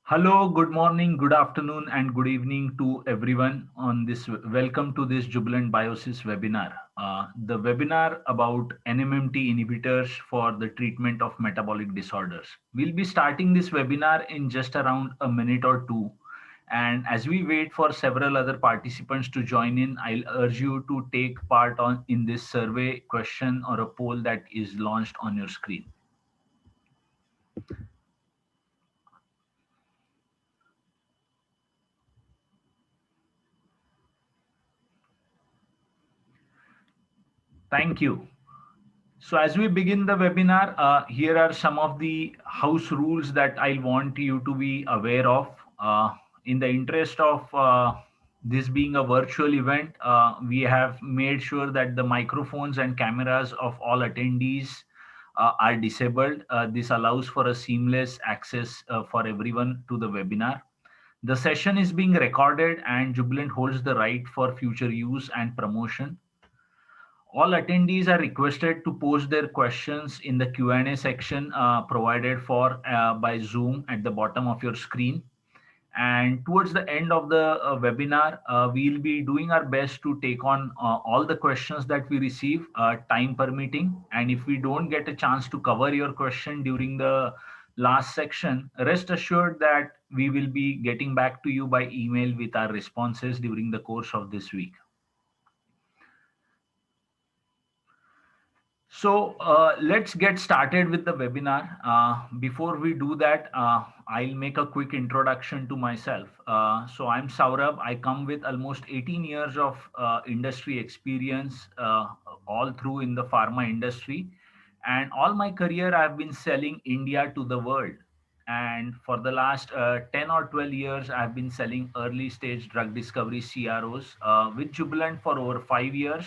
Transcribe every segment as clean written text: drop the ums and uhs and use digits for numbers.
Hello, good morning, good afternoon, and good evening to everyone on this. Welcome to this Jubilant Biosis webinar. The webinar about NMMT inhibitors for the treatment of metabolic disorders. We'll be starting this webinar in just around a minute or two. And as we wait for several other participants to join in, I'll urge you to take part in this survey question or a poll that is launched on your screen. Thank you. So as we begin the webinar, here are some of the house rules that I want you to be aware of. In the interest of this being a virtual event, we have made sure that the microphones and cameras of all attendees are disabled. This allows for a seamless access for everyone to the webinar. The session is being recorded and Jubilant holds the right for future use and promotion. All attendees are requested to post their questions in the Q&A section provided for by Zoom at the bottom of your screen. And towards the end of the webinar, we'll be doing our best to take on all the questions that we receive, time permitting. And if we don't get a chance to cover your question during the last section, rest assured that we will be getting back to you by email with our responses during the course of this week. So let's get started with the webinar. Before we do that, I'll make a quick introduction to myself. So I'm Saurabh. I come with almost 18 years of industry experience, all through in the pharma industry. And all my career, I've been selling India to the world. And for the last 10 or 12 years, I've been selling early stage drug discovery CROs with Jubilant for over 5 years,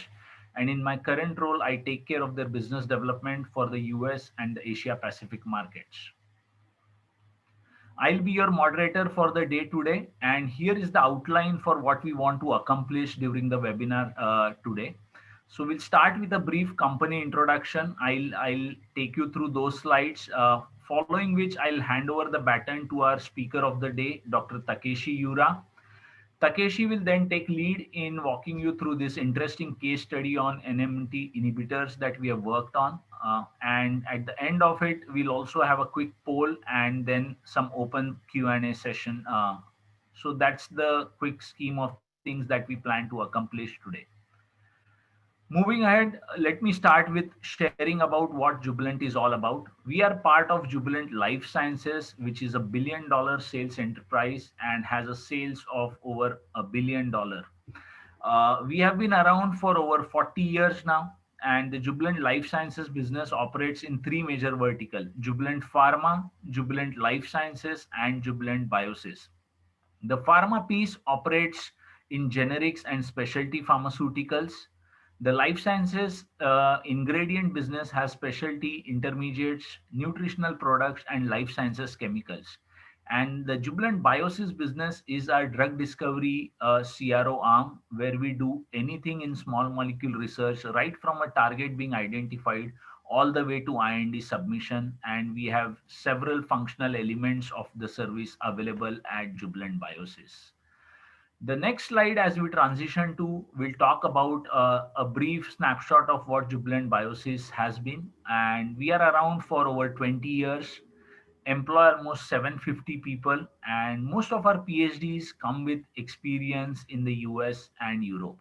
and in my current role, I take care of their business development for the US and the Asia Pacific markets. I'll be your moderator for the day today, and here is the outline for what we want to accomplish during the webinar today. So we'll start with a brief company introduction. I'll take you through those slides, following which I'll hand over the baton to our speaker of the day, Dr. Takeshi Yura. Takeshi will then take lead in walking you through this interesting case study on NMT inhibitors that we have worked on. And at the end of it, we'll also have a quick poll and then some open Q&A session. So that's the quick scheme of things that we plan to accomplish today. Moving ahead, let me start with sharing about what Jubilant is all about. We are part of Jubilant Life Sciences, which is $1 billion sales enterprise and has a sales of over $1 billion. We have been around for over 40 years now, and the Jubilant Life Sciences business operates in three major verticals: Jubilant Pharma, Jubilant Life Sciences, and Jubilant Biosys. The pharma piece operates in generics and specialty pharmaceuticals. The life sciences ingredient business has specialty intermediates, nutritional products, and life sciences chemicals. And the Jubilant Biosys business is our drug discovery CRO arm, where we do anything in small molecule research, right from a target being identified all the way to IND submission. And we have several functional elements of the service available at Jubilant Biosys. The next slide, as we transition to, we'll talk about a brief snapshot of what Jubilant Biosys has been. And we are around for over 20 years, employ almost 750 people, and most of our PhDs come with experience in the US and Europe.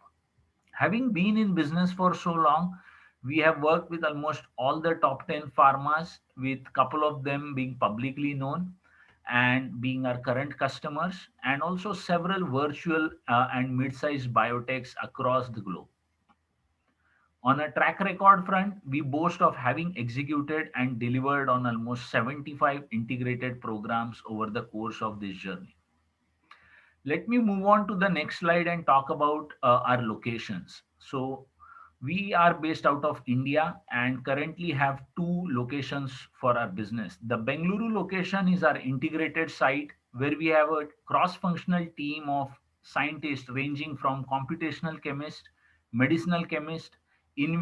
Having been in business for so long, we have worked with almost all the top 10 pharmas, with a couple of them being publicly known and being our current customers, and also several virtual and mid-sized biotechs across the globe. On a track record front, we boast of having executed and delivered on almost 75 integrated programs over the course of this journey. Let me move on to the next slide and talk about our locations. So we are based out of India and currently have two locations for our business. The Bengaluru location is our integrated site where we have a cross-functional team of scientists ranging from computational chemist, medicinal chemist, in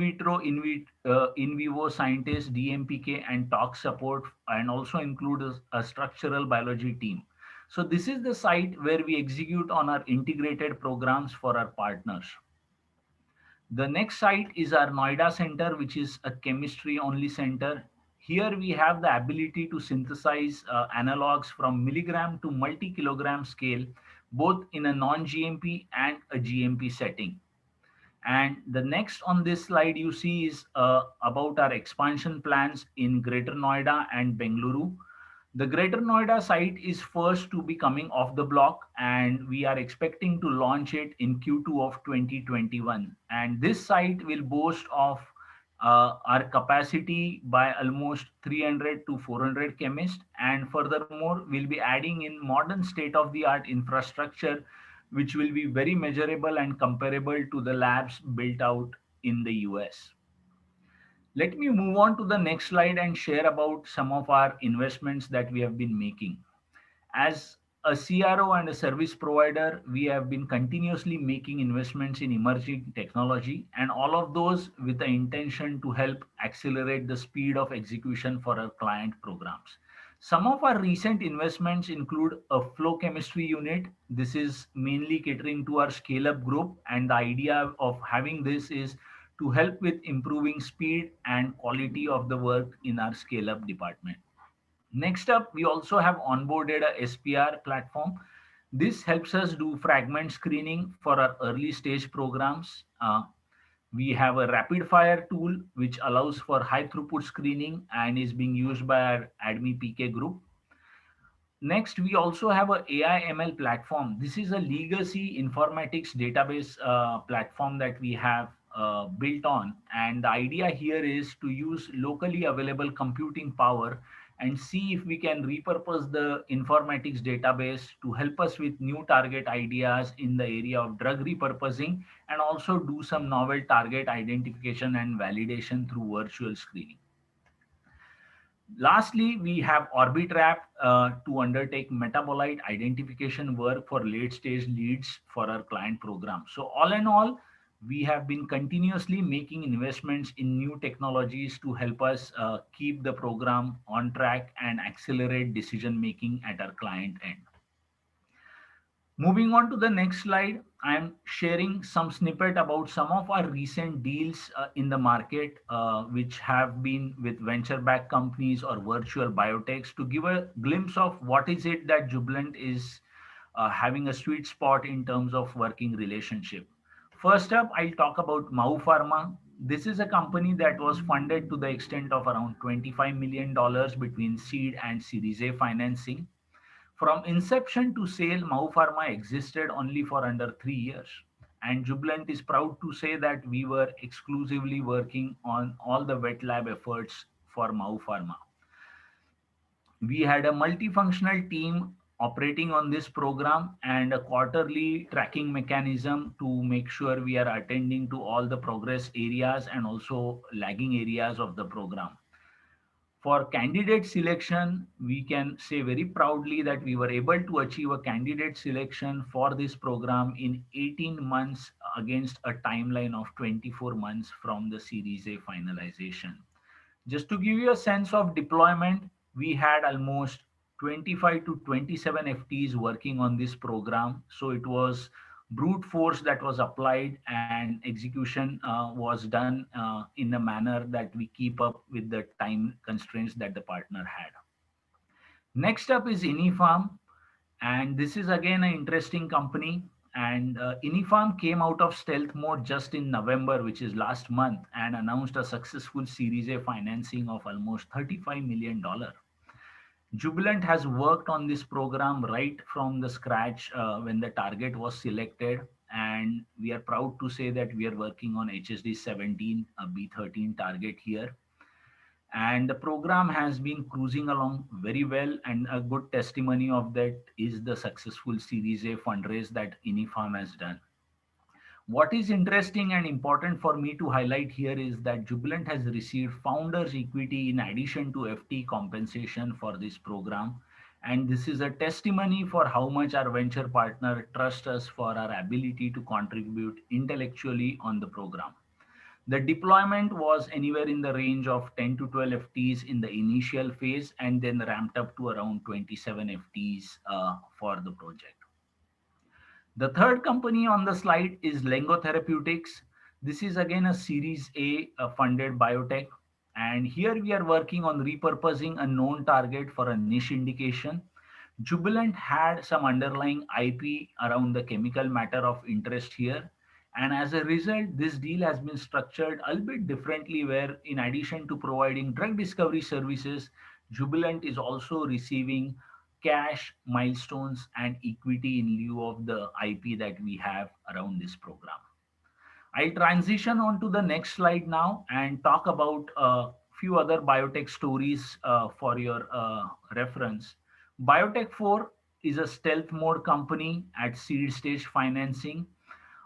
vivo scientists, DMPK and tox support, and also include a structural biology team. So this is the site where we execute on our integrated programs for our partners. The next site is our Noida center, which is a chemistry only center. Here we have the ability to synthesize analogs from milligram to multi-kilogram scale, both in a non-GMP and a GMP setting. And the next on this slide you see is about our expansion plans in Greater Noida and Bengaluru. The Greater Noida site is first to be coming off the block, and we are expecting to launch it in Q2 of 2021. And this site will boast of our capacity by almost 300 to 400 chemists. And furthermore, we'll be adding in modern state-of-the-art infrastructure, which will be very measurable and comparable to the labs built out in the US. Let me move on to the next slide and share about some of our investments that we have been making. As a CRO and a service provider, we have been continuously making investments in emerging technology, and all of those with the intention to help accelerate the speed of execution for our client programs. Some of our recent investments include a flow chemistry unit. This is mainly catering to our scale up group, and the idea of having this is to help with improving speed and quality of the work in our scale up department. Next up, we also have onboarded a SPR platform. This helps us do fragment screening for our early stage programs. We have a rapid fire tool which allows for high throughput screening and is being used by our ADME PK group. Next, we also have a AI ML platform. This is a legacy informatics database platform that we have built on. And the idea here is to use locally available computing power and see if we can repurpose the informatics database to help us with new target ideas in the area of drug repurposing, and also do some novel target identification and validation through virtual screening. Lastly, we have Orbitrap to undertake metabolite identification work for late stage leads for our client program. So all in all, we have been continuously making investments in new technologies to help us keep the program on track and accelerate decision making at our client end. Moving on to the next slide, I am sharing some snippet about some of our recent deals in the market, which have been with venture-backed companies or virtual biotechs, to give a glimpse of what is it that Jubilant is having a sweet spot in terms of working relationship. First up, I'll talk about Mau Pharma. This is a company that was funded to the extent of around $25 million between seed and Series A financing. From inception to sale, Mau Pharma existed only for under 3 years. And Jubilant is proud to say that we were exclusively working on all the wet lab efforts for Mau Pharma. We had a multifunctional team operating on this program and a quarterly tracking mechanism to make sure we are attending to all the progress areas and also lagging areas of the program. For candidate selection, we can say very proudly that we were able to achieve a candidate selection for this program in 18 months against a timeline of 24 months from the Series A finalization. Just to give you a sense of deployment, we had almost 25 to 27 FTs working on this program. So it was brute force that was applied, and execution was done in a manner that we keep up with the time constraints that the partner had. Next up is Inifarm, and this is again an interesting company. And Inifarm came out of stealth mode just in November, which is last month, and announced a successful Series A financing of almost $35 million. Jubilant has worked on this program right from the scratch when the target was selected, and we are proud to say that we are working on HSD 17, a B13 target here. And the program has been cruising along very well, and a good testimony of that is the successful Series A fundraise that Inifarm has done. What is interesting and important for me to highlight here is that Jubilant has received founders equity in addition to FT compensation for this program. And this is a testimony for how much our venture partner trusts us for our ability to contribute intellectually on the program. The deployment was anywhere in the range of 10 to 12 FTs in the initial phase and then ramped up to around 27 FTs for the project. The third company on the slide is Lengo Therapeutics. This is again a Series A funded biotech. And here we are working on repurposing a known target for a niche indication. Jubilant had some underlying IP around the chemical matter of interest here. And as a result, this deal has been structured a little bit differently, where in addition to providing drug discovery services, Jubilant is also receiving cash, milestones, and equity in lieu of the IP that we have around this program. I'll transition on to the next slide now and talk about a few other biotech stories for your reference. Biotech 4 is a stealth mode company at seed stage financing.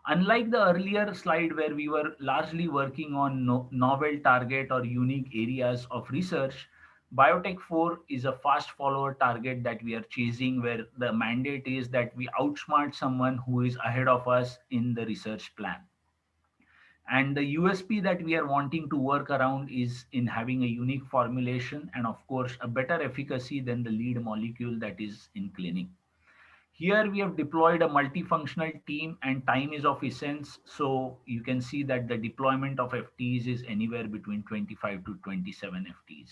Unlike the earlier slide where we were largely working on novel target or unique areas of research, Biotech 4 is a fast follower target that we are chasing, where the mandate is that we outsmart someone who is ahead of us in the research plan. And the USP that we are wanting to work around is in having a unique formulation and, of course, a better efficacy than the lead molecule that is in clinic. Here we have deployed a multifunctional team and time is of essence. So you can see that the deployment of FTs is anywhere between 25 to 27 FTs.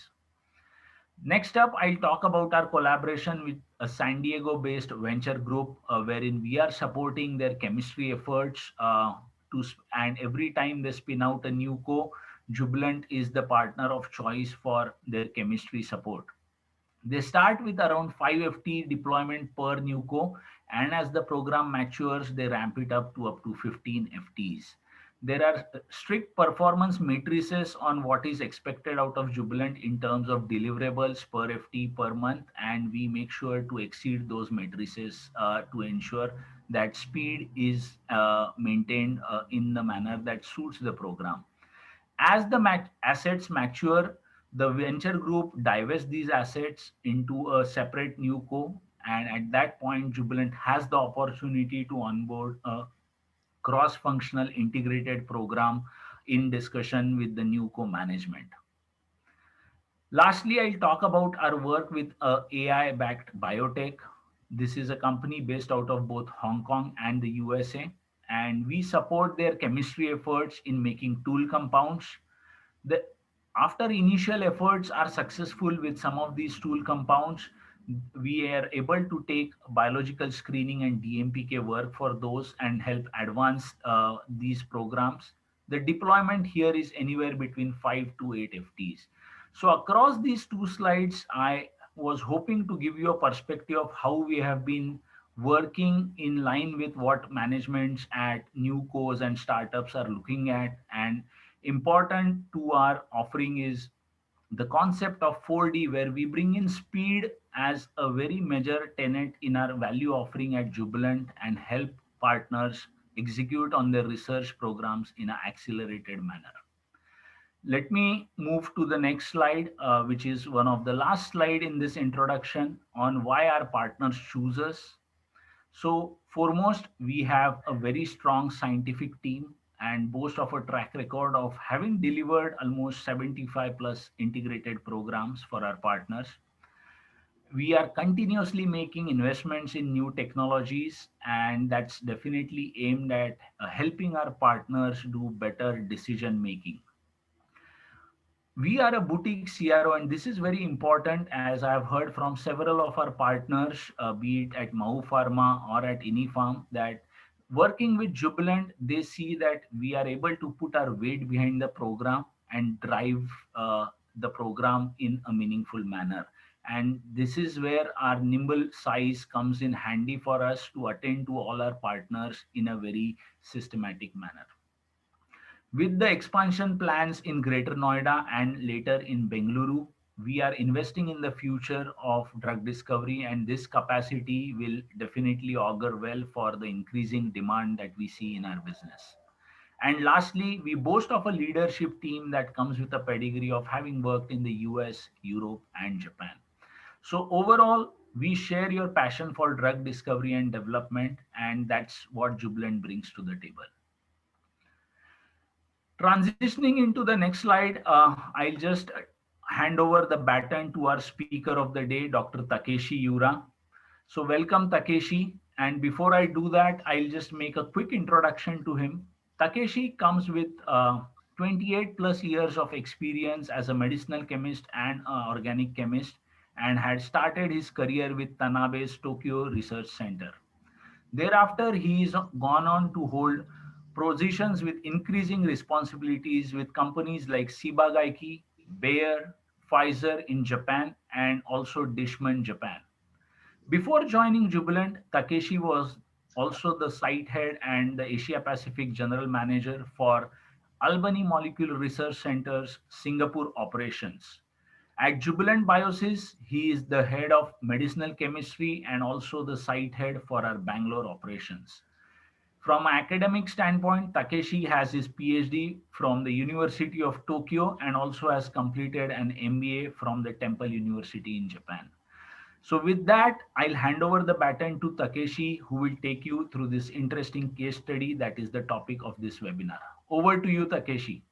Next up, I'll talk about our collaboration with a San Diego-based venture group, wherein we are supporting their chemistry efforts. And every time they spin out a new co, Jubilant is the partner of choice for their chemistry support. They start with around 5 FT deployment per new co, and as the program matures, they ramp it up to 15 FTs. There are strict performance matrices on what is expected out of Jubilant in terms of deliverables per FT per month, and we make sure to exceed those matrices to ensure that speed is maintained in the manner that suits the program. As the assets mature, the venture group divests these assets into a separate new co, and at that point, Jubilant has the opportunity to onboard a cross-functional integrated program in discussion with the new co-management. Lastly, I'll talk about our work with a AI-backed biotech. This is a company based out of both Hong Kong and the USA, and we support their chemistry efforts in making tool compounds. The, After initial efforts are successful with some of these tool compounds, we are able to take biological screening and DMPK work for those and help advance these programs. The deployment here is anywhere between 5 to 8 FTs. So across these two slides, I was hoping to give you a perspective of how we have been working in line with what managements at new cos and startups are looking at. And important to our offering is the concept of 4D, where we bring in speed as a very major tenet in our value offering at Jubilant and help partners execute on their research programs in an accelerated manner. Let me move to the next slide, which is one of the last slide in this introduction on why our partners choose us. So foremost, we have a very strong scientific team and boast of a track record of having delivered almost 75 plus integrated programs for our partners. We are continuously making investments in new technologies, and that's definitely aimed at helping our partners do better decision making. We are a boutique CRO, and this is very important as I have heard from several of our partners, be it at Mau Pharma or at Inifarm, that working with Jubilant, they see that we are able to put our weight behind the program and drive the program in a meaningful manner. And this is where our nimble size comes in handy for us to attend to all our partners in a very systematic manner. With the expansion plans in Greater Noida and later in Bengaluru, we are investing in the future of drug discovery, and this capacity will definitely augur well for the increasing demand that we see in our business. And lastly, we boast of a leadership team that comes with a pedigree of having worked in the US, Europe, and Japan. So overall, we share your passion for drug discovery and development, and that's what Jubilant brings to the table. Transitioning into the next slide, I'll just hand over the baton to our speaker of the day, Dr. Takeshi Yura. So, welcome, Takeshi. And before I do that, I'll just make a quick introduction to him. Takeshi comes with 28 plus years of experience as a medicinal chemist and organic chemist, and had started his career with Tanabe's Tokyo Research Center. Thereafter, he is gone on to hold positions with increasing responsibilities with companies like Ciba-Geigy, Bayer, Pfizer in Japan, and also Dishman Japan. Before joining Jubilant, Takeshi was also the site head and the Asia Pacific General Manager for Albany Molecular Research Center's Singapore operations. At Jubilant Biosys, he is the head of medicinal chemistry and also the site head for our Bangalore operations. From an academic standpoint, Takeshi has his PhD from the University of Tokyo and also has completed an MBA from the Temple University in Japan. So with that, I'll hand over the baton to Takeshi, who will take you through this interesting case study that is the topic of this webinar. Over to you, Takeshi.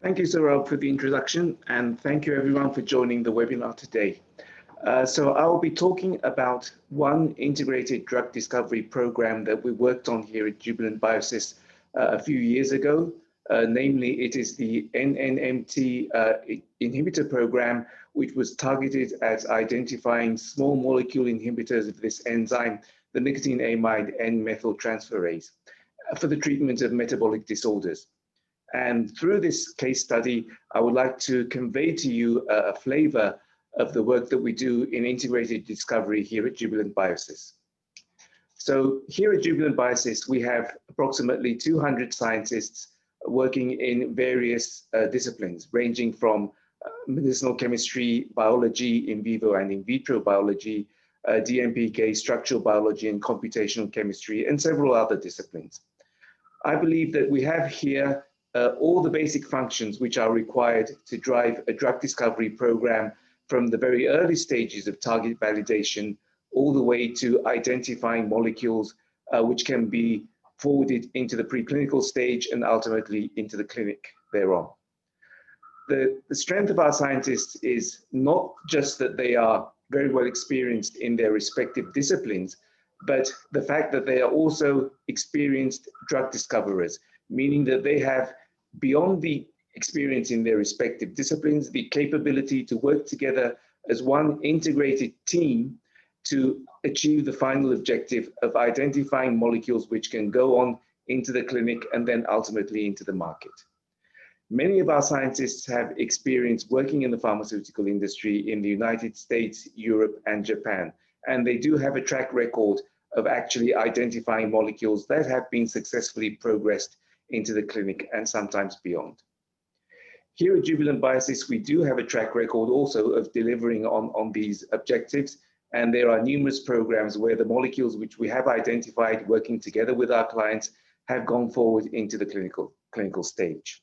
Thank you, Saurabh, for the introduction, and thank you everyone for joining the webinar today. So I will be talking about one integrated drug discovery program that we worked on here at Jubilant Biosys a few years ago. Namely, it is the NNMT inhibitor program, which was targeted at identifying small molecule inhibitors of this enzyme, the nicotine amide N-methyltransferase, for the treatment of metabolic disorders. And through this case study, I would like to convey to you a flavor of the work that we do in integrated discovery here at Jubilant Biosys. So here at Jubilant Biosys, we have approximately 200 scientists working in various disciplines, ranging from medicinal chemistry, biology, in vivo and in vitro biology, DMPK, structural biology, and computational chemistry, and several other disciplines. I believe that we have here all the basic functions which are required to drive a drug discovery program from the very early stages of target validation all the way to identifying molecules which can be forwarded into the preclinical stage and ultimately into the clinic thereon. The strength of our scientists is not just that they are very well experienced in their respective disciplines, but the fact that they are also experienced drug discoverers, meaning that they have, beyond the experience in their respective disciplines, the capability to work together as one integrated team to achieve the final objective of identifying molecules which can go on into the clinic and then ultimately into the market. Many of our scientists have experience working in the pharmaceutical industry in the United States, Europe, and Japan, and they do have a track record of actually identifying molecules that have been successfully progressed into the clinic and sometimes beyond. Here at Jubilant Biosys, we do have a track record also of delivering on these objectives, and there are numerous programs where the molecules which we have identified working together with our clients have gone forward into the clinical stage.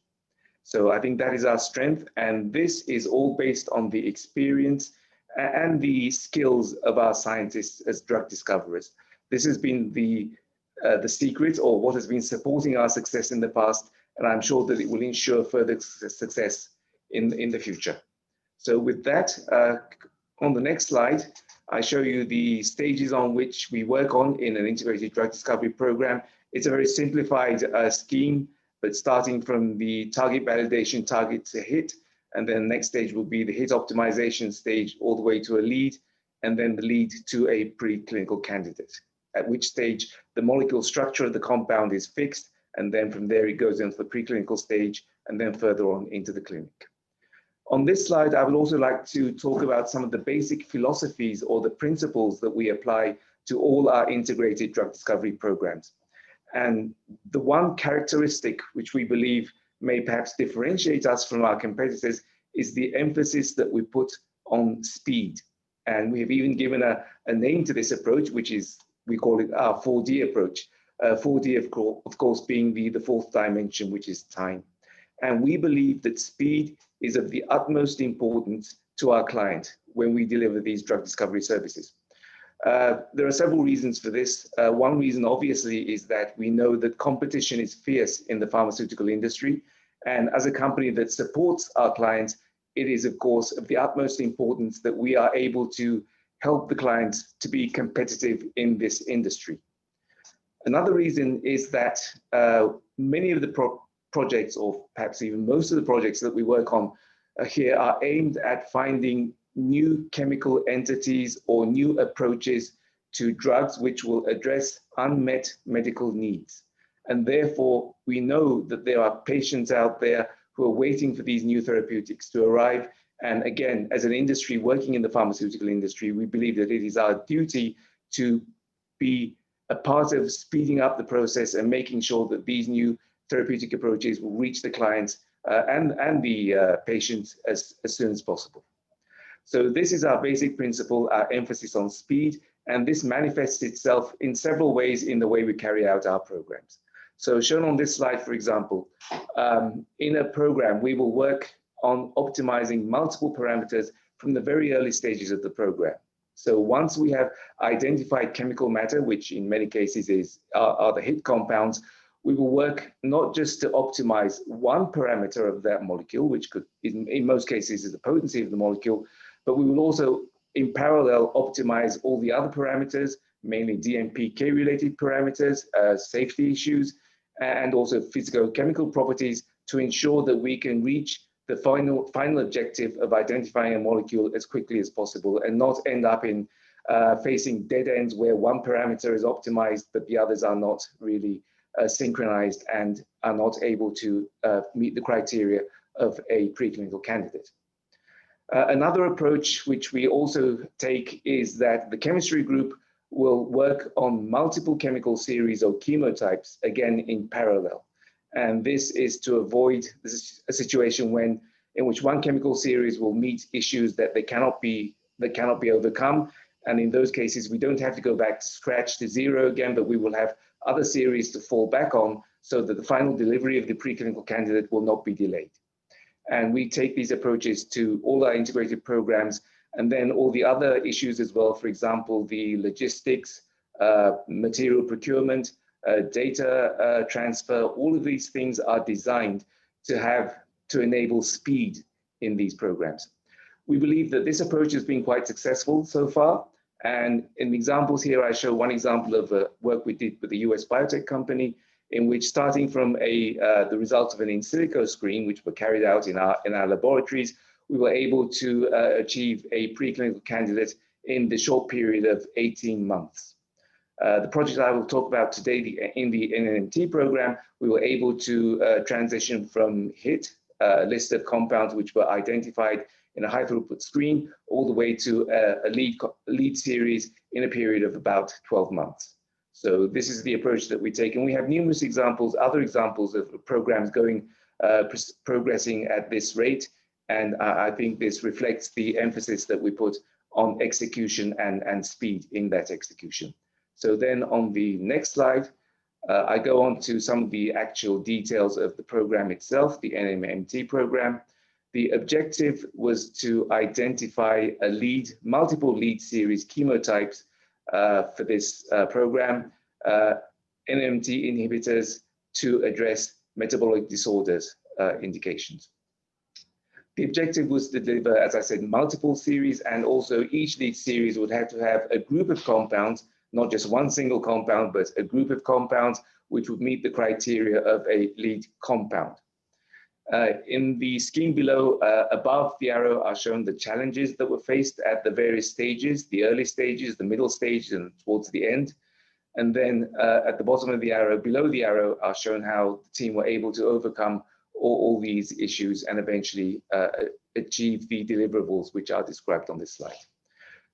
So I think that is our strength, and this is all based on the experience and the skills of our scientists as drug discoverers. This has been the secret, or what has been supporting our success in the past, and I'm sure that it will ensure further success in the future. So with that, on the next slide, I show you the stages on which we work on in an integrated drug discovery program. It's a very simplified scheme, but starting from the target validation, target to hit, and then the next stage will be the hit optimization stage all the way to a lead, and then the lead to a preclinical candidate, at which stage the molecule structure of the compound is fixed, and then from there it goes into the preclinical stage, and then further on into the clinic. On this slide, I would also like to talk about some of the basic philosophies or the principles that we apply to all our integrated drug discovery programs. And the one characteristic which we believe may perhaps differentiate us from our competitors is the emphasis that we put on speed. And we have even given a name to this approach, which is, we call it our 4D approach. 4D, of course, being the fourth dimension, which is time. And we believe that speed is of the utmost importance to our client when we deliver these drug discovery services. There are several reasons for this. One reason, obviously, is that we know that competition is fierce in the pharmaceutical industry, And as a company that supports our clients, it is, of course, of the utmost importance that we are able to help the clients to be competitive in this industry. Another reason is that many of the projects, or perhaps even most of the projects that we work on here, are aimed at finding new chemical entities or new approaches to drugs which will address unmet medical needs. And therefore, we know that there are patients out there who are waiting for these new therapeutics to arrive. And again, as an industry working in the pharmaceutical industry, we believe that it is our duty to be a part of speeding up the process and making sure that these new therapeutic approaches will reach the clients and the patients as soon as possible. So this is our basic principle, our emphasis on speed, and this manifests itself in several ways in the way we carry out our programs. So shown on this slide, for example, in a program, we will work on optimizing multiple parameters from the very early stages of the program. So once we have identified chemical matter, which in many cases are the hit compounds, we will work not just to optimize one parameter of that molecule, which could, in most cases, is the potency of the molecule, but we will also, in parallel, optimize all the other parameters, mainly DMPK related parameters, safety issues, and also physicochemical properties to ensure that we can reach the final objective of identifying a molecule as quickly as possible and not end up in facing dead ends where one parameter is optimized, but the others are not really synchronized and are not able to meet the criteria of a preclinical candidate. Another approach which we also take is that the chemistry group will work on multiple chemical series or chemotypes, again in parallel. And this is to avoid a situation in which one chemical series will meet issues that cannot be overcome. And in those cases, we don't have to go back to scratch to zero again, but we will have other series to fall back on so that the final delivery of the preclinical candidate will not be delayed. And we take these approaches to all our integrated programs and then all the other issues as well. For example, the logistics, material procurement, data transfer, all of these things are designed to enable speed in these programs. We believe that this approach has been quite successful so far. And in the examples here, I show one example of work we did with a US biotech company in which, starting from the results of an in silico screen, which were carried out in our laboratories, we were able to achieve a preclinical candidate in the short period of 18 months. The project I will talk about today, in the NNMT program, we were able to transition from HIT, a list of compounds which were identified in a high throughput screen, all the way to a lead series in a period of about 12 months. So this is the approach that we take. And we have numerous examples, other examples of programs progressing at this rate. And I think this reflects the emphasis that we put on execution and speed in that execution. So then on the next slide, I go on to some of the actual details of the program itself, the NNMT program. The objective was to identify multiple lead series chemotypes for this program, NNMT inhibitors to address metabolic disorders indications. The objective was to deliver, as I said, multiple series, and also each lead series would have to have a group of compounds, not just one single compound, but a group of compounds which would meet the criteria of a lead compound. In the scheme below, above the arrow are shown the challenges that were faced at the various stages, the early stages, the middle stages, and towards the end. And then at the bottom of the arrow, below the arrow, are shown how the team were able to overcome all these issues and eventually achieve the deliverables which are described on this slide.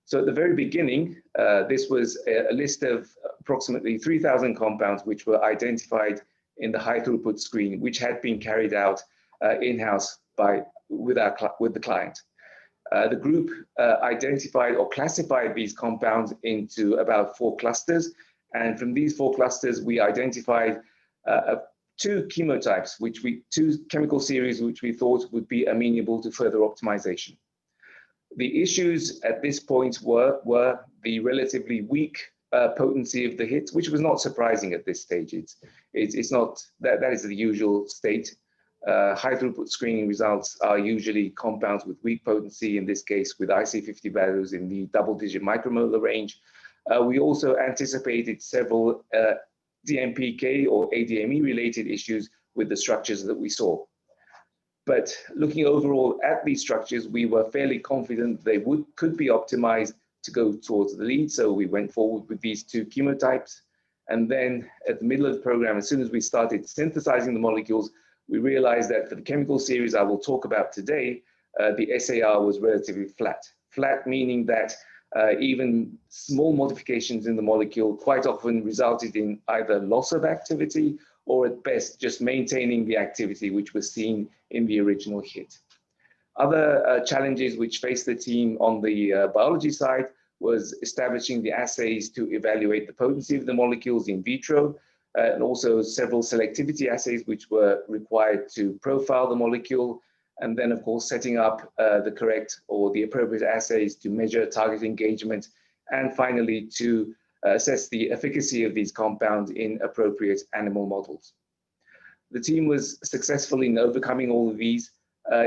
So at the very beginning, this was a list of approximately 3,000 compounds which were identified in the high throughput screen, which had been carried out in-house with the client. The group identified or classified these compounds into about 4 clusters. And from these 4 clusters, we identified 2 chemotypes, two chemical series, which we thought would be amenable to further optimization. The issues at this point were the relatively weak potency of the hit, which was not surprising at this stage. It's not that is the usual state. High throughput screening results are usually compounds with weak potency, in this case with IC50 values in the double-digit micromolar range. We also anticipated several DMPK or ADME related issues with the structures that we saw. But looking overall at these structures, we were fairly confident they could be optimized to go towards the lead. So we went forward with these two chemotypes. And then at the middle of the program, as soon as we started synthesizing the molecules, we realized that for the chemical series I will talk about today, the SAR was relatively flat. Flat meaning that even small modifications in the molecule quite often resulted in either loss of activity or at best just maintaining the activity which was seen in the original hit. Other challenges which faced the team on the biology side was establishing the assays to evaluate the potency of the molecules in vitro, and also several selectivity assays which were required to profile the molecule, and then of course setting up the correct or the appropriate assays to measure target engagement, and finally to assess the efficacy of these compounds in appropriate animal models. The team was successful in overcoming all of these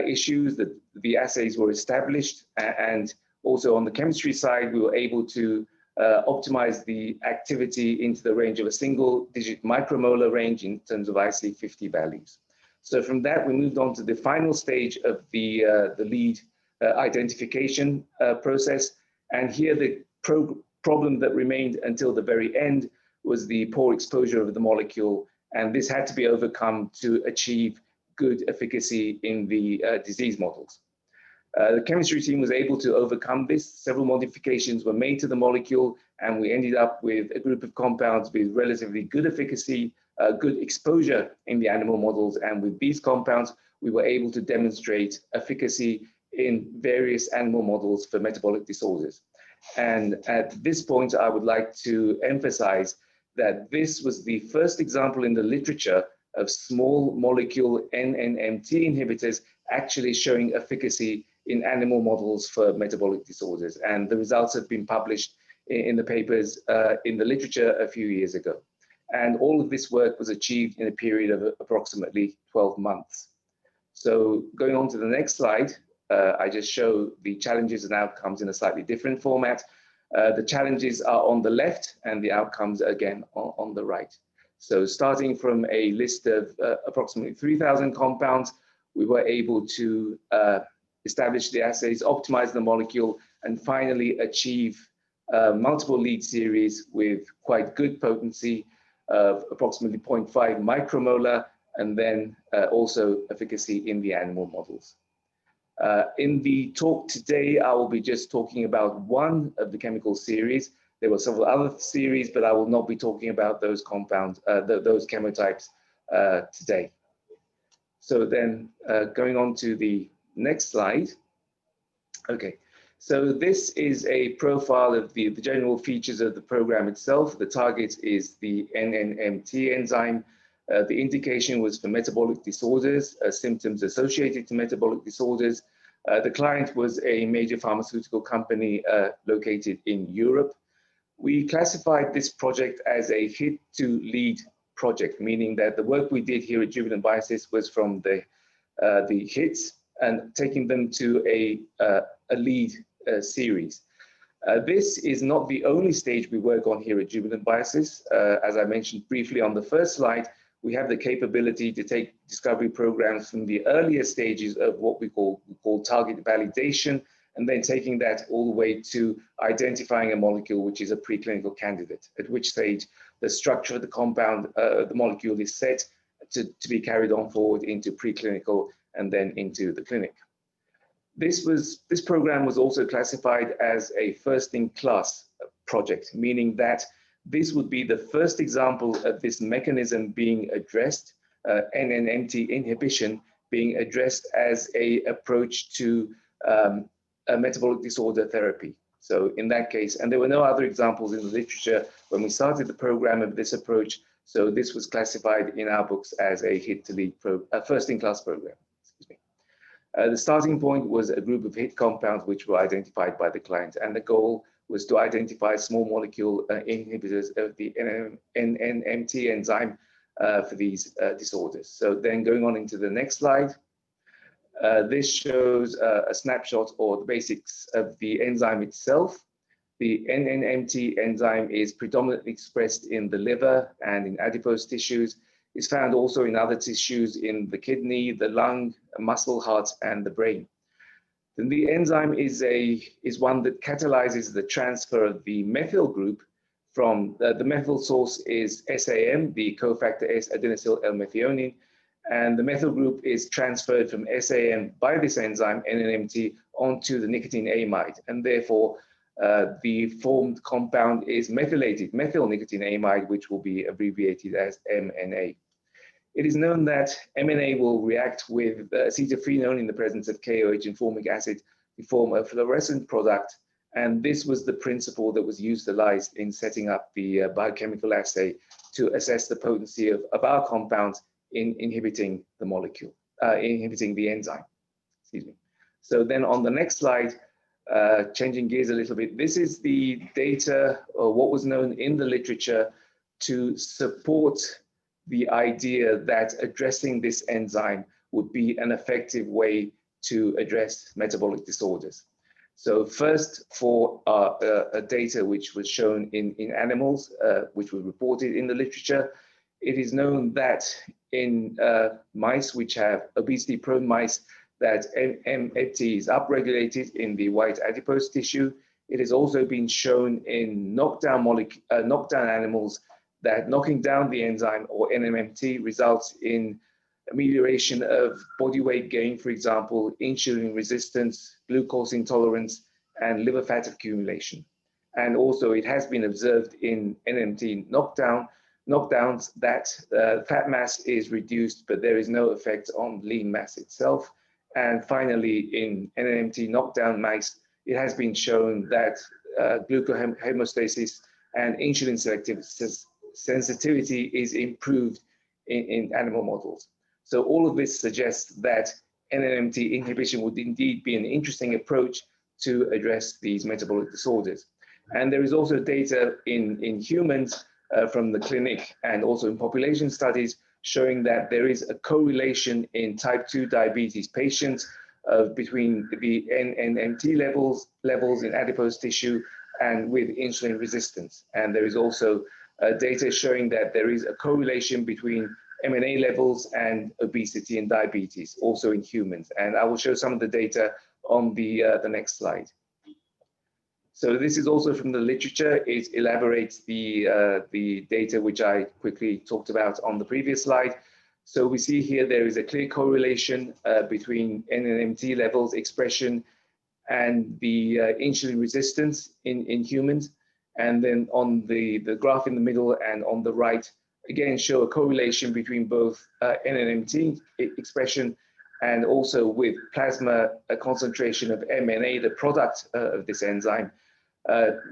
issues. That the assays were established, and also on the chemistry side, we were able to optimize the activity into the range of a single-digit micromolar range in terms of IC50 values. So from that, we moved on to the final stage of the lead identification process. And here the problem that remained until the very end was the poor exposure of the molecule. And this had to be overcome to achieve good efficacy in the disease models. The chemistry team was able to overcome this. Several modifications were made to the molecule, and we ended up with a group of compounds with relatively good efficacy, good exposure in the animal models. And with these compounds, we were able to demonstrate efficacy in various animal models for metabolic disorders. And at this point, I would like to emphasize that this was the first example in the literature of small molecule NNMT inhibitors actually showing efficacy in animal models for metabolic disorders. And the results have been published in the papers in the literature a few years ago. And all of this work was achieved in a period of approximately 12 months. So going on to the next slide, I just show the challenges and outcomes in a slightly different format. The challenges are on the left and the outcomes again on the right. So starting from a list of approximately 3,000 compounds, we were able to establish the assays, optimize the molecule, and finally achieve multiple lead series with quite good potency of approximately 0.5 micromolar, and then also efficacy in the animal models. In the talk today, I will be just talking about one of the chemical series. There were several other series, but I will not be talking about those compounds, those chemotypes today. So then going on to the next slide. Okay, so this is a profile of the general features of the program itself. The target is the NNMT enzyme. The indication was for metabolic disorders, symptoms associated to metabolic disorders. The client was a major pharmaceutical company located in Europe. We classified this project as a hit to lead project, meaning that the work we did here at Jubilant Biosys was from the hits and taking them to a lead series. This is not the only stage we work on here at Jubilant Biosys. As I mentioned briefly on the first slide, we have the capability to take discovery programs from the earlier stages of what we call target validation, and then taking that all the way to identifying a molecule which is a preclinical candidate, at which stage the structure of the compound, the molecule is set to be carried on forward into preclinical and then into the clinic. This program was also classified as a first-in-class project, meaning that this would be the first example of this mechanism being addressed, NNMT inhibition being addressed as an approach to a metabolic disorder therapy. So in that case, and there were no other examples in the literature when we started the program of this approach, so this was classified in our books as a hit-to-lead, a first-in-class program. Excuse me. The starting point was a group of hit compounds which were identified by the client, and the goal was to identify small molecule inhibitors of the NNMT enzyme for these disorders. So then going on into the next slide, this shows a snapshot or the basics of the enzyme itself. The NNMT enzyme is predominantly expressed in the liver and in adipose tissues. It's found also in other tissues in the kidney, the lung, muscle, heart, and the brain. Then the enzyme is one that catalyzes the transfer of the methyl group from the methyl source is SAM, the cofactor S adenosyl L-methionine, and the methyl group is transferred from SAM by this enzyme NNMT onto the nicotine amide, and therefore the formed compound is methylated methyl nicotine amide, which will be abbreviated as MNA. It is known that MNA will react with acetophenone in the presence of KOH and formic acid to form a fluorescent product, and this was the principle that was utilized in setting up the biochemical assay to assess the potency of our compounds in inhibiting the molecule, inhibiting the enzyme. Excuse me. So then on the next slide, changing gears a little bit, this is the data or what was known in the literature to support the idea that addressing this enzyme would be an effective way to address metabolic disorders. So first, for data which was shown in animals, which was reported in the literature, it is known that in mice which have obesity-prone mice, that MFT is upregulated in the white adipose tissue. It has also been shown in knockdown animals that knocking down the enzyme or NMMT results in amelioration of body weight gain, for example, insulin resistance, glucose intolerance, and liver fat accumulation. And also it has been observed in NMT knockdowns that fat mass is reduced, but there is no effect on lean mass itself. And finally, in NMT knockdown mice, it has been shown that glucohomeostasis and insulin sensitivity is improved in animal models. So all of this suggests that NNMT inhibition would indeed be an interesting approach to address these metabolic disorders. And there is also data in humans from the clinic and also in population studies showing that there is a correlation in type 2 diabetes patients between the NNMT levels in adipose tissue and with insulin resistance. And there is also data showing that there is a correlation between MNA levels and obesity and diabetes, also in humans. And I will show some of the data on the next slide. So this is also from the literature. It elaborates the data which I quickly talked about on the previous slide. So we see here there is a clear correlation between NNMT levels expression and the insulin resistance in humans. And then on the graph in the middle and on the right, again, show a correlation between both NNMT expression and also with plasma concentration of MNA, the product of this enzyme,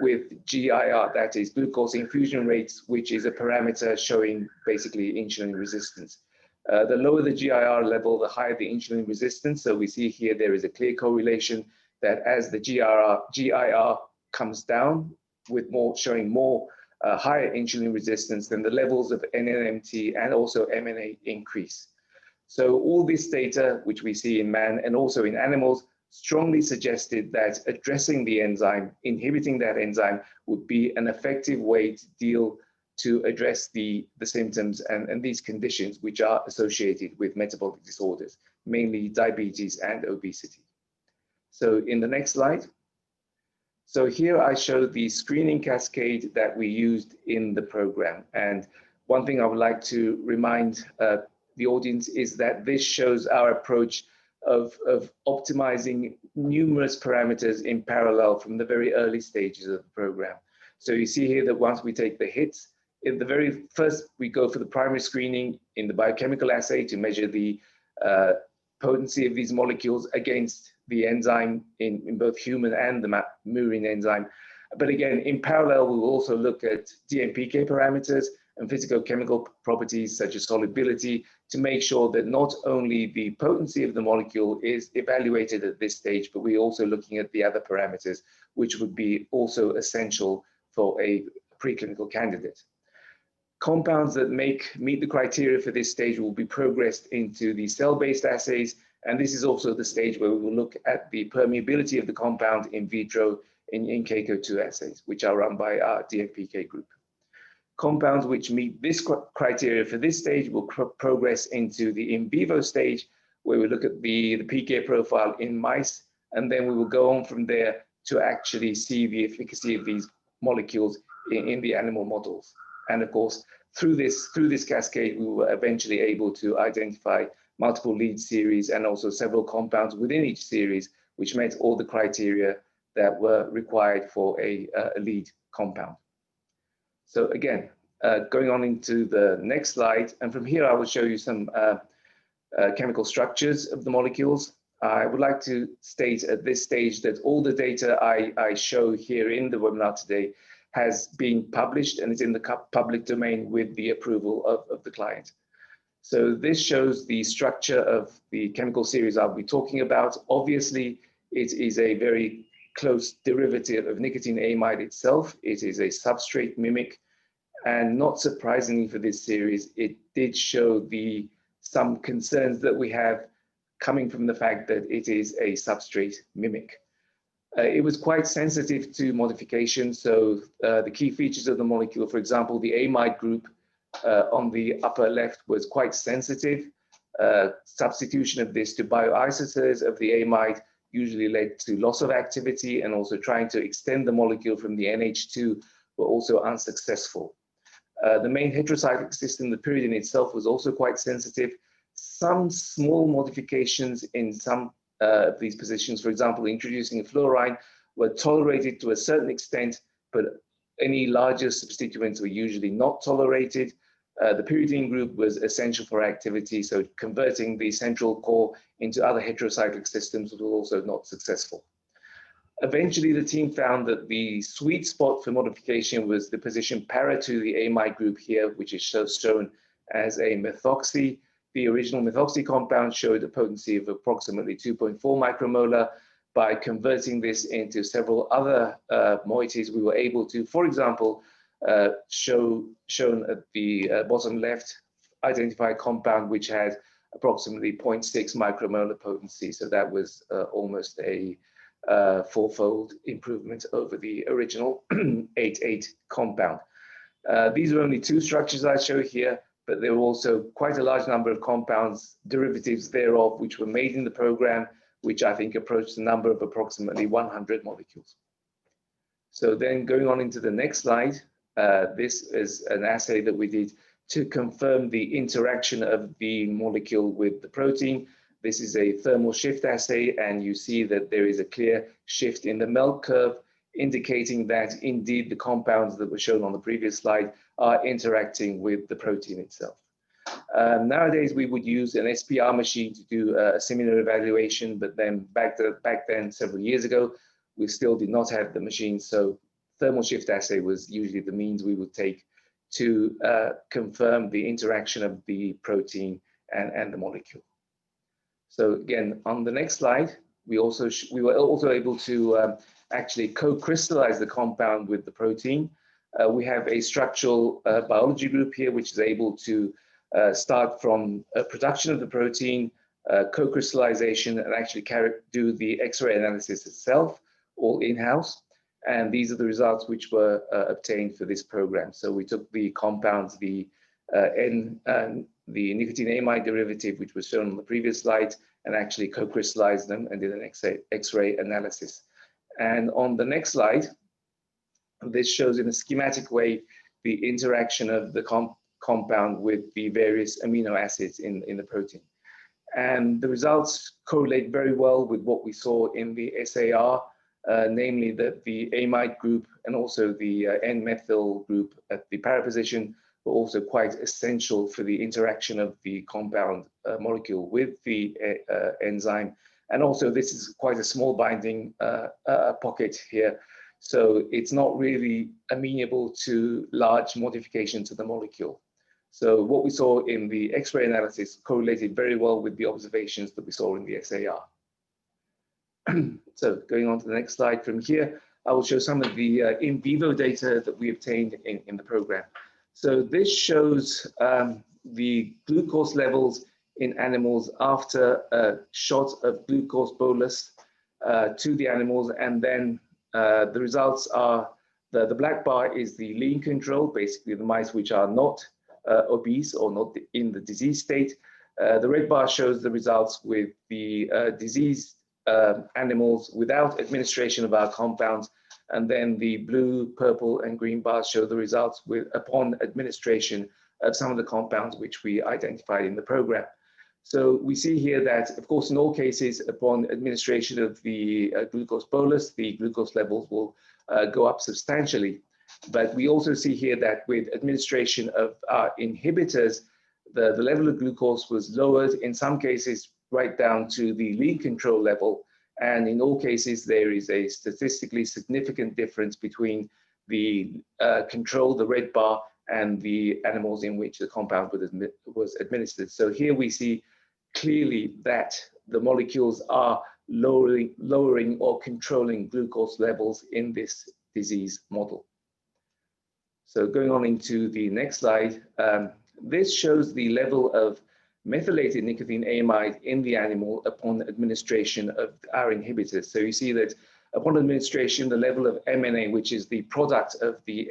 with GIR, that is glucose infusion rates, which is a parameter showing basically insulin resistance. The lower the GIR level, the higher the insulin resistance. So we see here there is a clear correlation that as the GIR comes down, with showing more higher insulin resistance, then the levels of NNMT and also MNA increase. So all this data, which we see in man and also in animals, strongly suggested that addressing the enzyme, inhibiting that enzyme, would be an effective way to address the symptoms and these conditions which are associated with metabolic disorders, mainly diabetes and obesity. So in the next slide. So here I show the screening cascade that we used in the program. And one thing I would like to remind the audience is that this shows our approach of optimizing numerous parameters in parallel from the very early stages of the program. So you see here that once we take the hits, in the very first, we go for the primary screening in the biochemical assay to measure the potency of these molecules against the enzyme in both human and the murine enzyme. But again, in parallel, we will also look at DMPK parameters and physicochemical properties such as solubility to make sure that not only the potency of the molecule is evaluated at this stage, but we're also looking at the other parameters, which would be also essential for a preclinical candidate. Compounds that meet the criteria for this stage will be progressed into the cell-based assays, and this is also the stage where we will look at the permeability of the compound in vitro in CACO2 assays, which are run by our DFPK group. Compounds which meet this criteria for this stage will progress into the in vivo stage, where we look at the PK profile in mice, and then we will go on from there to actually see the efficacy of these molecules in the animal models. And of course, through this cascade, we were eventually able to identify multiple lead series and also several compounds within each series, which met all the criteria that were required for a lead compound. So again, going on into the next slide, and from here I will show you some chemical structures of the molecules. I would like to state at this stage that all the data I show here in the webinar today has been published and is in the public domain with the approval of the client. So this shows the structure of the chemical series I'll be talking about. Obviously, it is a very close derivative of nicotine amide itself. It is a substrate mimic, and not surprisingly for this series, it did show some concerns that we have coming from the fact that it is a substrate mimic. It was quite sensitive to modification. So the key features of the molecule, for example, the amide group on the upper left was quite sensitive. Substitution of this to bioisosteres of the amide usually led to loss of activity, and also trying to extend the molecule from the NH2 were also unsuccessful. The main heterocyclic system, the pyridine itself, was also quite sensitive. Some small modifications in some of these positions, for example, introducing a fluorine, were tolerated to a certain extent, but any larger substituents were usually not tolerated. The pyridine group was essential for activity, so converting the central core into other heterocyclic systems was also not successful. Eventually, the team found that the sweet spot for modification was the position para to the amide group here, which is shown as a methoxy. The original methoxy compound showed a potency of approximately 2.4 micromolar. By converting this into several other moieties, we were able to, for example, shown at the bottom left, identify a compound which had approximately 0.6 micromolar potency. So that was almost a fourfold improvement over the original 8,8 compound. These are only two structures I show here, but there were also quite a large number of compounds, derivatives thereof, which were made in the program, which I think approached the number of approximately 100 molecules. So then going on into the next slide, this is an assay that we did to confirm the interaction of the molecule with the protein. This is a thermal shift assay, and you see that there is a clear shift in the melt curve, indicating that indeed the compounds that were shown on the previous slide are interacting with the protein itself. Nowadays, we would use an SPR machine to do a similar evaluation, but then back then, several years ago, we still did not have the machine. So thermal shift assay was usually the means we would take to confirm the interaction of the protein and the molecule. So again, on the next slide, we were also able to actually co-crystallize the compound with the protein. We have a structural biology group here, which is able to start from production of the protein, co-crystallization, and actually do the X-ray analysis itself, all in-house. And these are the results which were obtained for this program. So we took the compounds, the nicotine amide derivative, which was shown on the previous slide, and actually co-crystallized them and did an X-ray analysis. And on the next slide, this shows in a schematic way the interaction of the compound with the various amino acids in the protein. And the results correlate very well with what we saw in the SAR, namely that the amide group and also the N-methyl group at the para position were also quite essential for the interaction of the compound molecule with the enzyme. And also this is quite a small binding pocket here. So it's not really amenable to large modifications of the molecule. So what we saw in the X-ray analysis correlated very well with the observations that we saw in the SAR. So going on to the next slide from here, I will show some of the in vivo data that we obtained in the program. So this shows the glucose levels in animals after a shot of glucose bolus to the animals, and then the results are the black bar is the lean control, basically the mice which are not obese or not in the disease state. The red bar shows the results with the diseased animals without administration of our compounds, and then the blue, purple, and green bars show the results upon administration of some of the compounds which we identified in the program. So we see here that, of course, in all cases, upon administration of the glucose bolus, the glucose levels will go up substantially. But we also see here that with administration of our inhibitors, the level of glucose was lowered, in some cases right down to the lean control level. And in all cases, there is a statistically significant difference between the control, the red bar, and the animals in which the compound was administered. So here we see clearly that the molecules are lowering or controlling glucose levels in this disease model. So going on into the next slide, this shows the level of methylated nicotinamide in the animal upon administration of our inhibitors. So you see that upon administration, the level of MNA, which is the product of the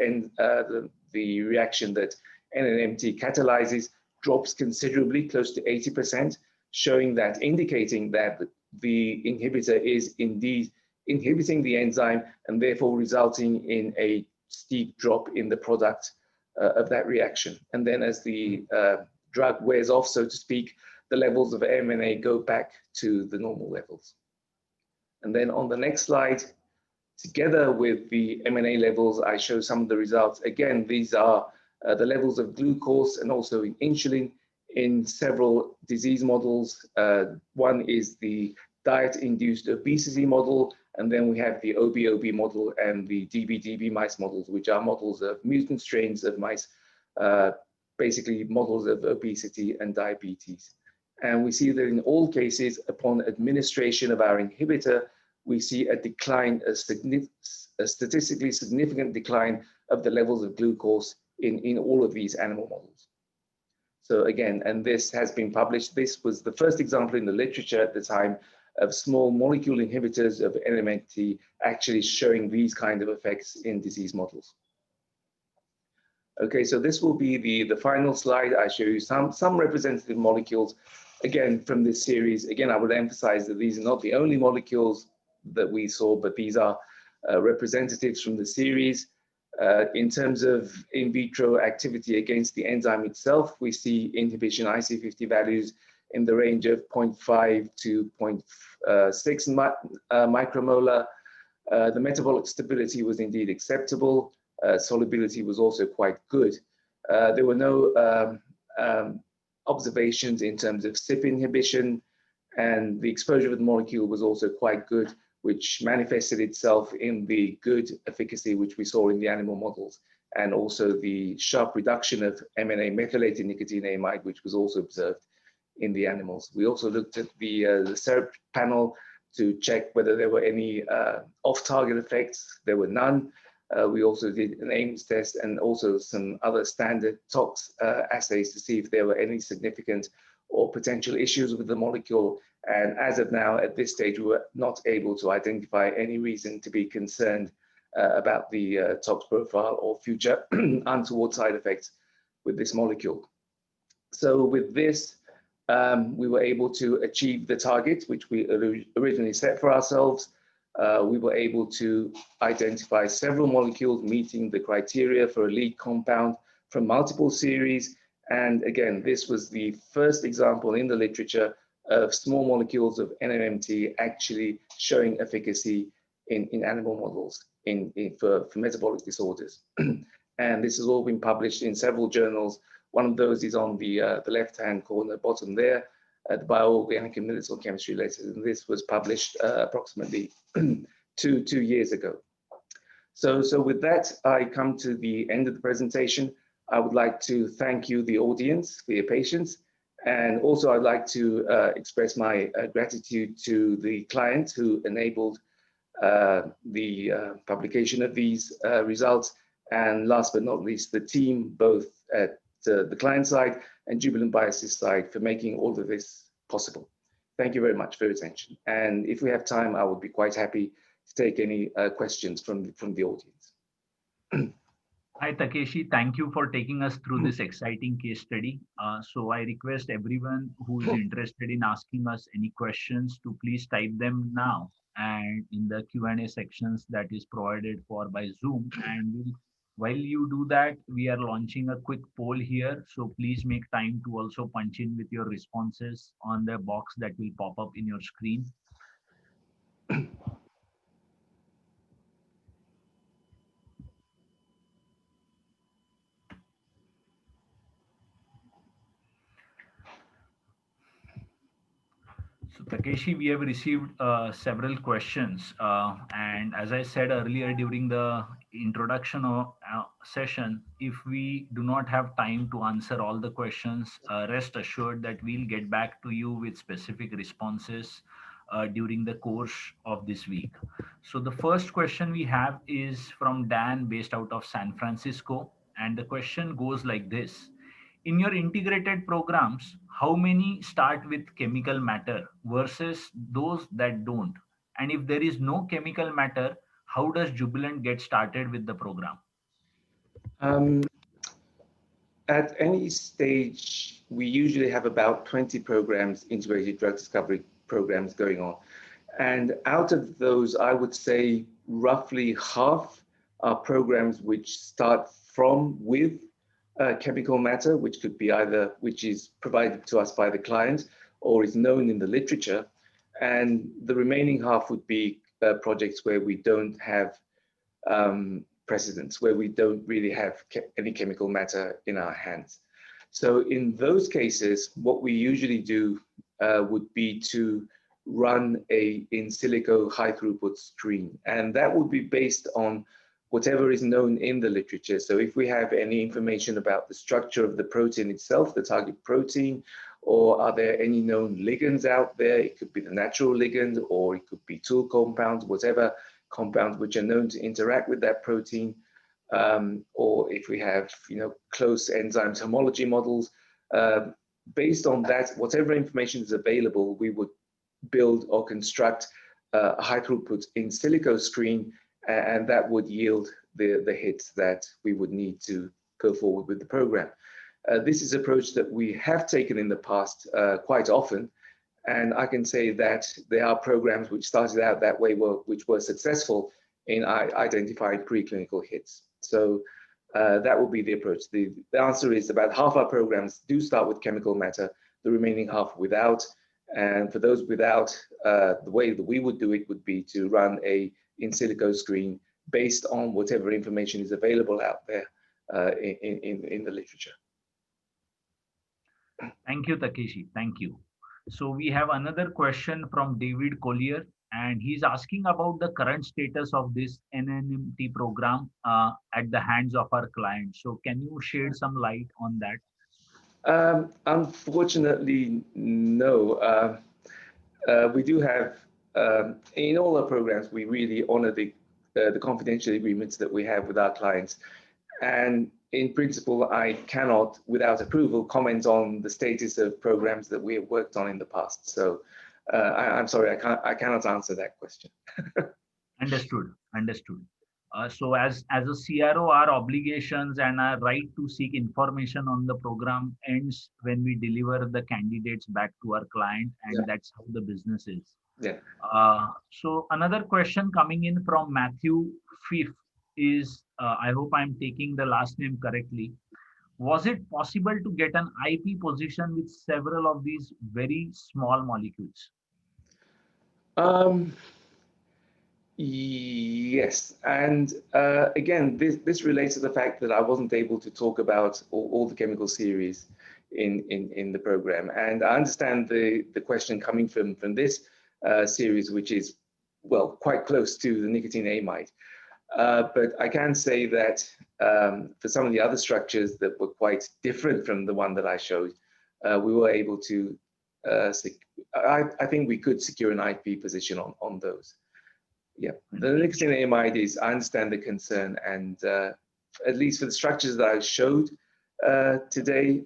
reaction that NNMT catalyzes, drops considerably, close to 80%, showing that, indicating that the inhibitor is indeed inhibiting the enzyme and therefore resulting in a steep drop in the product of that reaction. And then as the drug wears off, so to speak, the levels of MNA go back to the normal levels. And then on the next slide, together with the MNA levels, I show some of the results. Again, these are the levels of glucose and also in insulin in several disease models. One is the diet-induced obesity model, and then we have the OB-OB model and the DB-DB mice models, which are models of mutant strains of mice, basically models of obesity and diabetes. And we see that in all cases, upon administration of our inhibitor, we see a decline, a statistically significant decline of the levels of glucose in all of these animal models. So again, and this has been published, this was the first example in the literature at the time of small molecule inhibitors of NMNT actually showing these kind of effects in disease models. Okay, so this will be the final slide. I show you some representative molecules, again, from this series. Again, I would emphasize that these are not the only molecules that we saw, but these are representatives from the series. In terms of in vitro activity against the enzyme itself, we see inhibition IC50 values in the range of 0.5 to 0.6 micromolar. The metabolic stability was indeed acceptable. Solubility was also quite good. There were no observations in terms of CYP inhibition, and the exposure of the molecule was also quite good, which manifested itself in the good efficacy which we saw in the animal models, and also the sharp reduction of MNA, methylated nicotinamide, which was also observed in the animals. We also looked at the SERP panel to check whether there were any off-target effects. There were none. We also did an Ames test and also some other standard tox assays to see if there were any significant or potential issues with the molecule. And as of now, at this stage, we were not able to identify any reason to be concerned about the tox profile or future untoward side effects with this molecule. So with this, we were able to achieve the target which we originally set for ourselves. We were able to identify several molecules meeting the criteria for a lead compound from multiple series. And again, this was the first example in the literature of small molecules of NMNT actually showing efficacy in animal models for metabolic disorders. And this has all been published in several journals. One of those is on the left-hand corner, bottom there, at Bioorganic and Medicinal Chemistry Letters. And this was published approximately two years ago. So with that, I come to the end of the presentation. I would like to thank you, the audience, for your patience. And also I'd like to express my gratitude to the client who enabled the publication of these results, And last but not least, the team, both at the client side and Jubilant Biosys side, for making all of this possible. Thank you very much for your attention. And if we have time, I would be quite happy to take any questions from the audience. Hi, Takeshi. Thank you for taking us through this exciting case study. So I request everyone who is interested in asking us any questions to please type them now and in the Q&A sections that is provided for by Zoom. And while you do that, we are launching a quick poll here. So please make time to also punch in with your responses on the box that will pop up in your screen. So Takeshi, we have received several questions, and as I said earlier during the introduction of session, if we do not have time to answer all the questions, rest assured that we'll get back to you with specific responses during the course of this week. So the first question we have is from Dan, based out of San Francisco, and the question goes like this: in your integrated programs, how many start with chemical matter versus those that don't? And if there is no chemical matter, how does Jubilant get started with the program? Um, at any stage, we usually have about 20 programs, integrated drug discovery programs going on. And out of those, I would say roughly half are programs which start with chemical matter, which could be either, which is provided to us by the client or is known in the literature. And the remaining half would be projects where we don't have precedents, where we don't really have any chemical matter in our hands. So in those cases, what we usually do would be to run a in silico high throughput screen. And that would be based on whatever is known in the literature. So if we have any information about the structure of the protein itself, the target protein, or are there any known ligands out there? It could be the natural ligand, or it could be tool compounds, whatever compounds which are known to interact with that protein. Or if we have, close enzymes homology models, based on that, whatever information is available, we would build or construct a high throughput in silico screen, and that would yield the hits that we would need to go forward with the program. This is an approach that we have taken in the past quite often, and I can say that there are programs which started out that way, which were successful in identifying preclinical hits. So that would be the approach. The answer is about half our programs do start with chemical matter, the remaining half without. And for those without, the way that we would do it would be to run a in silico screen based on whatever information is available out there in the literature. Thank you, Takeshi. Thank you. So we have another question from David Collier, and he's asking about the current status of this NNMT program at the hands of our clients. So can you shed some light on that? Unfortunately, no. We do have, in all our programs, we really honor the confidential agreements that we have with our clients. And in principle, I cannot, without approval, comment on the status of programs that we have worked on in the past. So I'm sorry, I cannot answer that question. Understood. Understood. So as a CRO, our obligations and our right to seek information on the program ends when we deliver the candidates back to our client, and that's how the business is. Yeah. So another question coming in from Matthew Fiff is, I hope I'm taking the last name correctly. Was it possible to get an IP position with several of these very small molecules? Yes, and again, this relates to the fact that I wasn't able to talk about all the chemical series in the program, and I understand the question coming from this series, which is, well, quite close to the nicotine amide. But I can say that for some of the other structures that were quite different from the one that I showed, we were able to, I think we could secure an IP position on those. Yeah, the nicotine amide is, I understand the concern, and at least for the structures that I showed today,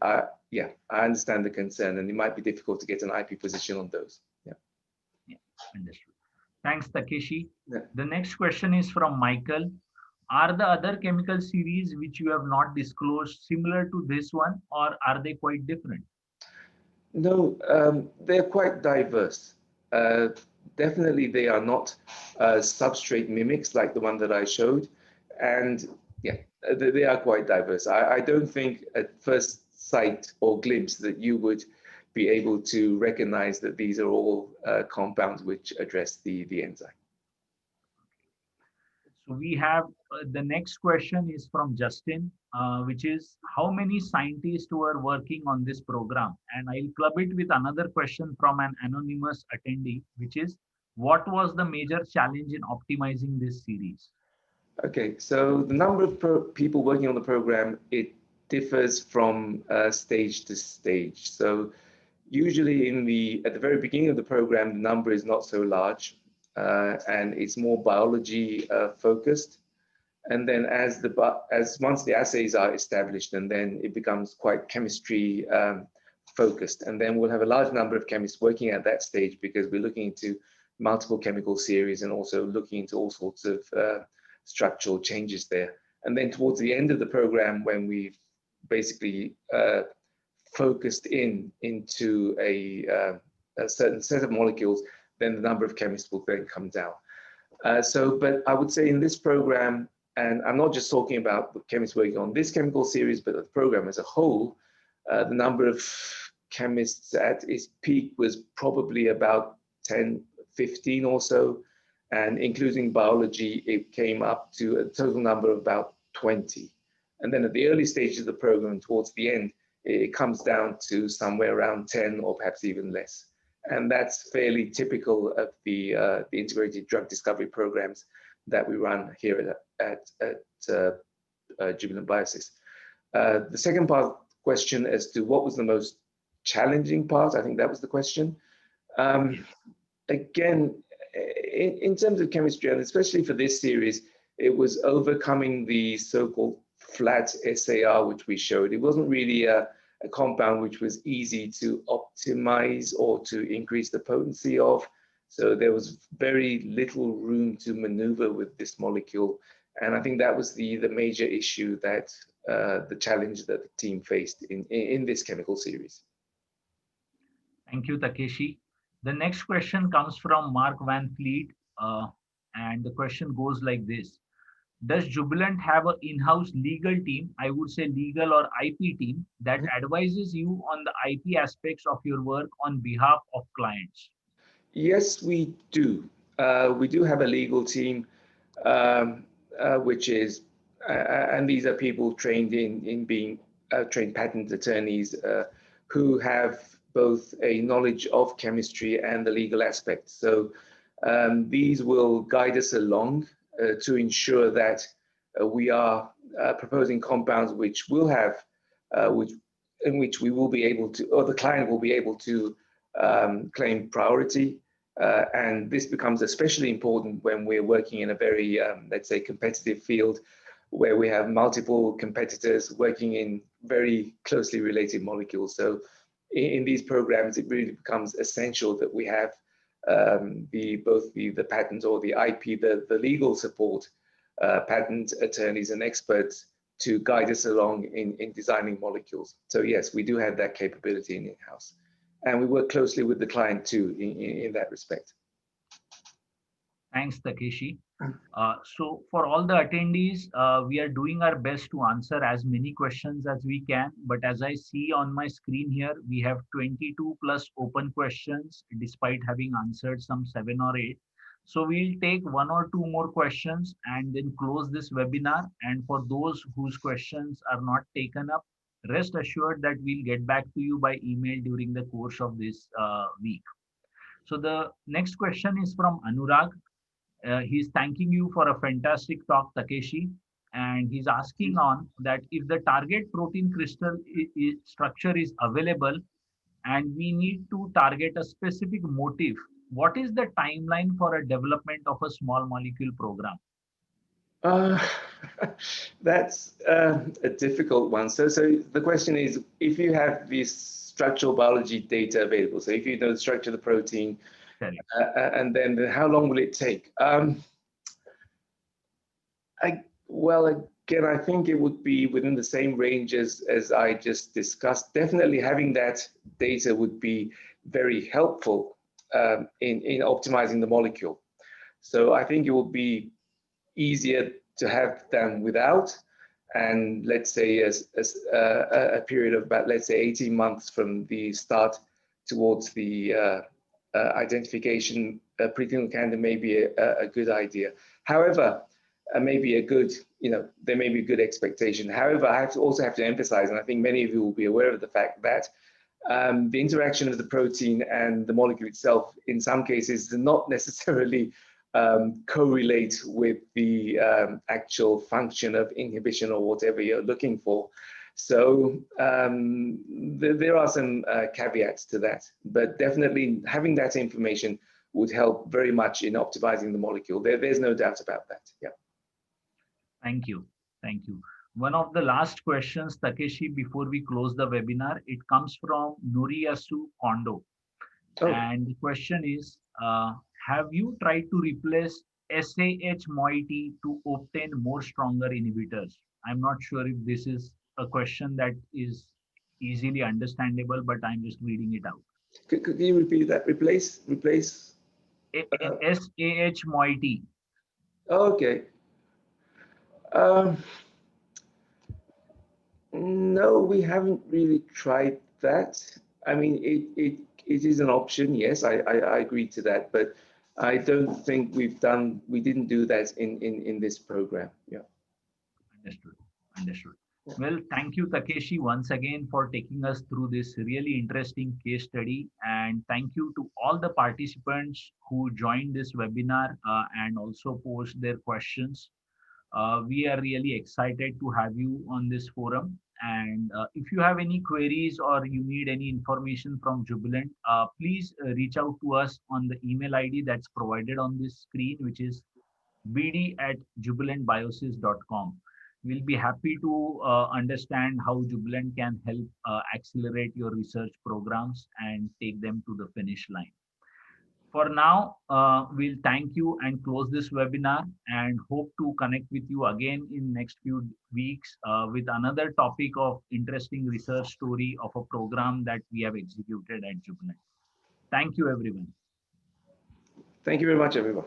yeah, I understand the concern, and it might be difficult to get an IP position on those. Yeah. Yeah, understood. Thanks, Takeshi. Yeah. The next question is from Michael. Are the other chemical series which you have not disclosed similar to this one, or are they quite different? No, they're quite diverse. Uh, Definitely, they are not substrate mimics like the one that I showed. And yeah, they are quite diverse. I don't think at first sight or glimpse that you would be able to recognize that these are all compounds which address the enzyme. So we have the next question is from Justin, which is how many scientists were working on this program? And I'll club it with another question from an anonymous attendee, which is what was the major challenge in optimizing this series? Okay, so the number of people working on the program, it differs from stage to stage. So usually at the very beginning of the program, the number is not so large, and it's more biology focused. And then as once the assays are established, and then it becomes quite chemistry focused. And then we'll have a large number of chemists working at that stage because we're looking into multiple chemical series and also looking into all sorts of structural changes there. And then towards the end of the program, when we've basically focused into a certain set of molecules, then the number of chemists will then come down. But I would say in this program, and I'm not just talking about the chemists working on this chemical series, but the program as a whole, the number of chemists at its peak was probably about 10, 15 or so. And including biology, it came up to a total number of about 20. And then at the early stages of the program, towards the end, it comes down to somewhere around 10 or perhaps even less. And that's fairly typical of the integrated drug discovery programs that we run here at Jubilant Biosys. The second part of the question as to what was the most challenging part, I think that was the question. Again, in terms of chemistry, and especially for this series, it was overcoming the so-called flat SAR, which we showed. It wasn't really a compound which was easy to optimize or to increase the potency of. So there was very little room to maneuver with this molecule. And I think that was the major issue that the challenge that the team faced in this chemical series. Thank you, Takeshi. The next question comes from Mark Van Fleet, and the question goes like this. Does Jubilant have an in-house legal team, I would say legal or IP team, that advises you on the IP aspects of your work on behalf of clients? Yes, we do. We do have a legal team, which is, and these are people trained in being trained patent attorneys who have both a knowledge of chemistry and the legal aspects. So these will guide us along to ensure that we are proposing compounds which will have, in which we will be able to, or the client will be able to claim priority. And this becomes especially important when we're working in a very, let's say, competitive field where we have multiple competitors working in very closely related molecules. So in these programs, it really becomes essential that we have both the patent or the IP, the legal support, patent attorneys and experts to guide us along in designing molecules. So yes, we do have that capability in-house. And we work closely with the client too in that respect. Thanks, Takeshi. So for all the attendees, we are doing our best to answer as many questions as we can. But as I see on my screen here, we have 22 plus open questions, despite having answered some 7 or 8. So we'll take 1 or 2 more questions and then close this webinar. And for those whose questions are not taken up, rest assured that we'll get back to you by email during the course of this week. So the next question is from Anurag. He's thanking you for a fantastic talk, Takeshi, and he's asking on that if the target protein crystal structure is available and we need to target a specific motif, what is the timeline for a development of a small molecule program? Uh, that's a difficult one. So the question is, if you have this structural biology data available, so if you know the structure of the protein, Correct. and then how long will it take? Well, again, I think it would be within the same range as I just discussed. Definitely having that data would be very helpful in optimizing the molecule. So I think it would be easier to have than without. And let's say a period of about, let's say, 18 months from the start towards the identification, preclinical candidate may be a good idea. However, maybe a good, there may be a good expectation. However, I also have to emphasize, and I think many of you will be aware of the fact that the interaction of the protein and the molecule itself, in some cases, does not necessarily correlate with the actual function of inhibition or whatever you're looking for. So there are some caveats to that, but definitely having that information would help very much in optimizing the molecule. There's no doubt about that. Yeah. Thank you. Thank you. One of the last questions, Takeshi, before we close the webinar, it comes from Nuriyasu Kondo. Oh, And the question is, have you tried to replace SAH moiety to obtain more stronger inhibitors? I'm not sure if this is a question that is easily understandable, but I'm just reading it out. could you repeat that? Replace. SAH moiety. Okay. Um, no, we haven't really tried that. I mean, it is an option. Yes, I agree to that, but I don't think we didn't do that in this program. Yeah. Understood. Understood. Well, thank you, Takeshi, once again for taking us through this really interesting case study. And thank you to all the participants who joined this webinar and also posed their questions. We are really excited to have you on this forum. And if you have any queries or you need any information from Jubilant, please reach out to us on the email ID that's provided on this screen, which is bd@jubilantbiosis.com. We'll be happy to understand how Jubilant can help accelerate your research programs and take them to the finish line. For now, we'll thank you and close this webinar and hope to connect with you again in next few weeks with another topic of interesting research story of a program that we have executed at Jubilant. Thank you, everyone. Thank you very much, everyone.